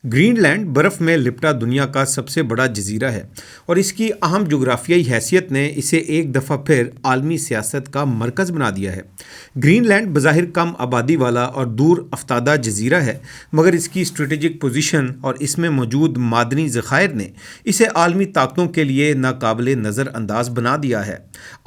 Green land برف میں لپٹا دنیا کا سب سے بڑا جزیرہ ہے اور اس کی اہم جغرافیائی حیثیت نے اسے ایک دفعہ پھر عالمی سیاست کا مرکز بنا دیا ہے۔ گرین لینڈ بظاہر کم آبادی والا اور دور افتادہ جزیرہ ہے، مگر اس کی اسٹریٹجک پوزیشن اور اس میں موجود معدنی ذخائر نے اسے عالمی طاقتوں کے لیے ناقابل نظر انداز بنا دیا ہے۔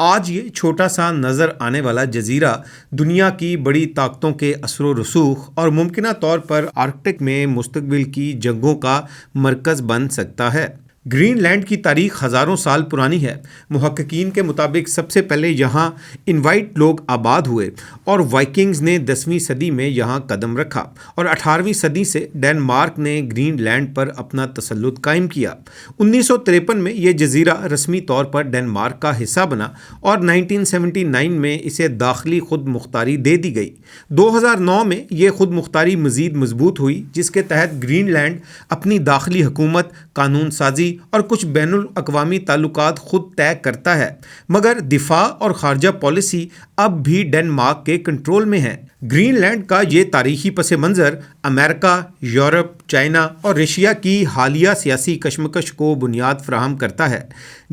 آج یہ چھوٹا سا نظر آنے والا جزیرہ دنیا کی بڑی طاقتوں کے اثر و رسوخ اور ممکنہ طور پر آرکٹک میں مستقبل کی جنگوں کا مرکز بن سکتا ہے۔ گرین لینڈ کی تاریخ ہزاروں سال پرانی ہے۔ محققین کے مطابق سب سے پہلے یہاں انوائٹ لوگ آباد ہوئے اور وائکنگز نے 10ویں صدی میں یہاں قدم رکھا اور 18ویں صدی سے ڈنمارک نے گرین لینڈ پر اپنا تسلط قائم کیا۔ 1953 میں یہ جزیرہ رسمی طور پر ڈنمارک کا حصہ بنا اور 1979 میں اسے داخلی خود مختاری دے دی گئی۔ 2009 میں یہ خود مختاری مزید مضبوط ہوئی، جس کے تحت گرین لینڈ اپنی داخلی حکومت، قانون سازی اور کچھ بین الاقوامی تعلقات خود طے کرتا ہے، مگر دفاع اور خارجہ پالیسی اب بھی ڈنمارک کے کنٹرول میں ہے۔ گرین لینڈ کا یہ تاریخی پس منظر امریکہ، یورپ، چائنا اور رشیا کی حالیہ سیاسی کشمکش کو بنیاد فراہم کرتا ہے۔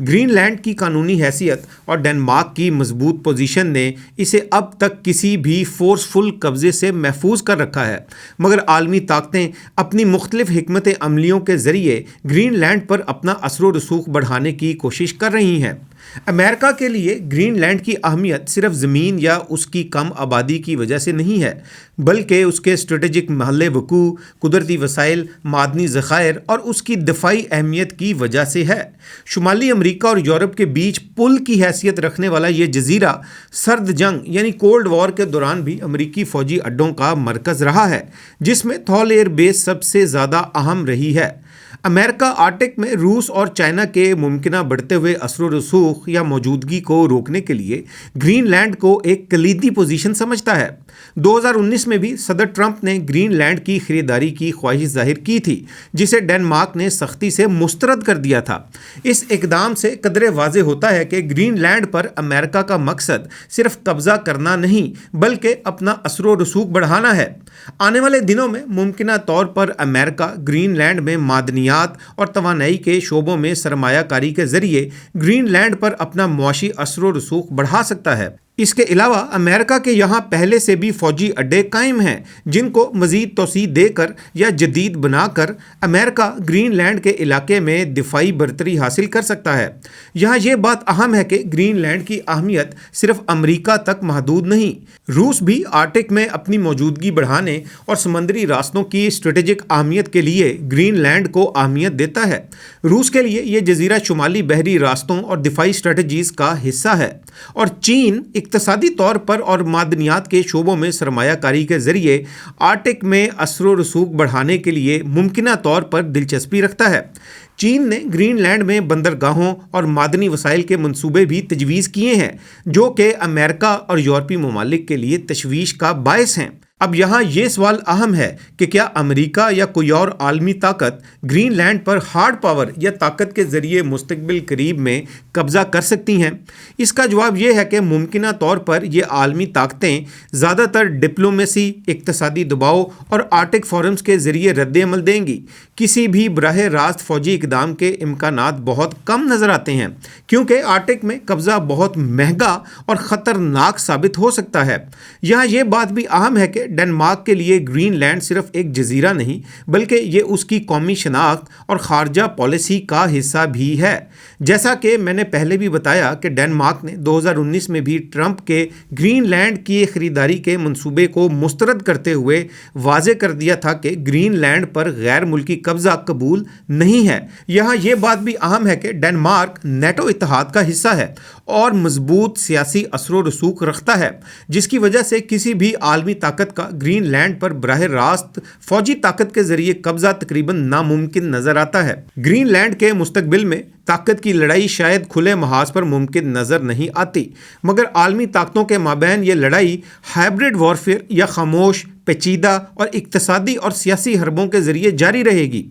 گرین لینڈ کی قانونی حیثیت اور ڈنمارک کی مضبوط پوزیشن نے اسے اب تک کسی بھی فورسفل قبضے سے محفوظ کر رکھا ہے، مگر عالمی طاقتیں اپنی مختلف حکمت عملیوں کے ذریعے گرین لینڈ پر اپنا اثر و رسوخ بڑھانے کی کوشش کر رہی ہیں۔ امریکہ کے لیے گرین لینڈ کی اہمیت صرف زمین یا اس کی کم آبادی کی وجہ سے نہیں ہے، بلکہ اس کے اسٹریٹجک محل وقوع، قدرتی وسائل، معدنی ذخائر اور اس کی دفاعی اہمیت کی وجہ سے ہے۔ شمالی امریکہ اور یورپ کے بیچ پل کی حیثیت رکھنے والا یہ جزیرہ سرد جنگ یعنی کولڈ وار کے دوران بھی امریکی فوجی اڈوں کا مرکز رہا ہے، جس میں تھال ایئر بیس سب سے زیادہ اہم رہی ہے۔ امریکہ آرکٹک میں روس اور چائنا کے ممکنہ بڑھتے ہوئے اثر و رسوخ یا موجودگی کو روکنے کے لیے گرین لینڈ کو ایک کلیدی پوزیشن سمجھتا ہے۔ 2019 میں بھی صدر ٹرمپ نے گرین لینڈ کی خریداری کی خواہش ظاہر کی تھی، جسے ڈنمارک نے سختی سے مسترد کر دیا تھا۔ اس اقدام سے قدرے واضح ہوتا ہے کہ گرین لینڈ پر امریکہ کا مقصد صرف قبضہ کرنا نہیں بلکہ اپنا اثر و رسوخ بڑھانا ہے۔ آنے والے دنوں میں ممکنہ طور پر امریکہ گرین لینڈ میں معدنیات اور توانائی کے شعبوں میں سرمایہ کاری کے ذریعے گرین لینڈ پر اپنا معاشی اثر و رسوخ بڑھا سکتا ہے۔ اس کے علاوہ امریکہ کے یہاں پہلے سے بھی فوجی اڈے قائم ہیں، جن کو مزید توسیع دے کر یا جدید بنا کر امریکہ گرین لینڈ کے علاقے میں دفاعی برتری حاصل کر سکتا ہے۔ یہاں یہ بات اہم ہے کہ گرین لینڈ کی اہمیت صرف امریکہ تک محدود نہیں۔ روس بھی آرکٹک میں اپنی موجودگی بڑھانے اور سمندری راستوں کی اسٹریٹجک اہمیت کے لیے گرین لینڈ کو اہمیت دیتا ہے۔ روس کے لیے یہ جزیرہ شمالی بحری راستوں اور دفاعی اسٹریٹجیز کا حصہ ہے، اور چین اقتصادی طور پر اور معدنیات کے شعبوں میں سرمایہ کاری کے ذریعے آرکٹک میں اثر و رسوخ بڑھانے کے لیے ممکنہ طور پر دلچسپی رکھتا ہے۔ چین نے گرین لینڈ میں بندرگاہوں اور معدنی وسائل کے منصوبے بھی تجویز کیے ہیں، جو کہ امریکہ اور یورپی ممالک کے لیے تشویش کا باعث ہیں۔ اب یہاں یہ سوال اہم ہے کہ کیا امریکہ یا کوئی اور عالمی طاقت گرین لینڈ پر ہارڈ پاور یا طاقت کے ذریعے مستقبل قریب میں قبضہ کر سکتی ہیں؟ اس کا جواب یہ ہے کہ ممکنہ طور پر یہ عالمی طاقتیں زیادہ تر ڈپلومیسی، اقتصادی دباؤ اور آرکٹک فورمز کے ذریعے رد عمل دیں گی۔ کسی بھی براہ راست فوجی اقدام کے امکانات بہت کم نظر آتے ہیں، کیونکہ آرکٹک میں قبضہ بہت مہنگا اور خطرناک ثابت ہو سکتا ہے۔ یہاں یہ بات بھی اہم ہے کہ ڈنمارک کے لیے گرین لینڈ صرف ایک جزیرہ نہیں بلکہ یہ اس کی قومی شناخت اور خارجہ پالیسی کا حصہ بھی ہے۔ جیسا کہ میں نے پہلے بھی بتایا کہ ڈنمارک نے 2019 میں بھی ٹرمپ کے گرین لینڈ کی خریداری کے منصوبے کو مسترد کرتے ہوئے واضح کر دیا تھا کہ گرین لینڈ پر غیر ملکی قبضہ قبول نہیں ہے۔ یہاں یہ بات بھی اہم ہے کہ ڈنمارک نیٹو اتحاد کا حصہ ہے اور مضبوط سیاسی اثر و رسوخ رکھتا ہے، جس کی وجہ سے کسی بھی عالمی طاقت کا گرین لینڈ پر براہ راست فوجی طاقت کے ذریعے قبضہ تقریباً ناممکن نظر آتا ہے۔ گرین لینڈ کے مستقبل میں طاقت کی لڑائی شاید کھلے محاذ پر ممکن نظر نہیں آتی، مگر عالمی طاقتوں کے مابین یہ لڑائی ہائبرڈ وارفیئر یا خاموش، پیچیدہ اور اقتصادی اور سیاسی حربوں کے ذریعے جاری رہے گی۔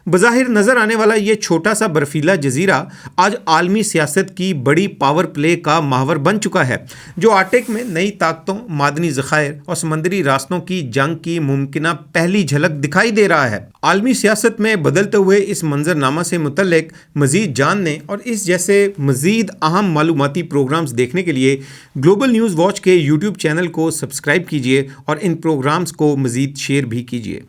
بظاہر نظر آنے والا یہ چھوٹا سا برفیلا جزیرہ آج عالمی سیاست کی بڑی پاور پلے کا محور بن چکا ہے، جو آرکٹک میں نئی طاقتوں، معدنی ذخائر اور سمندری راستوں کی جنگ کی ممکنہ پہلی جھلک دکھائی دے رہا ہے۔ عالمی سیاست میں بدلتے ہوئے اس منظرنامہ سے متعلق مزید جاننے اور اس جیسے مزید اہم معلوماتی پروگرامز دیکھنے کے لیے گلوبل نیوز واچ کے یوٹیوب چینل کو سبسکرائب کیجیے اور ان پروگرامز کو مزید شیئر بھی کیجیے۔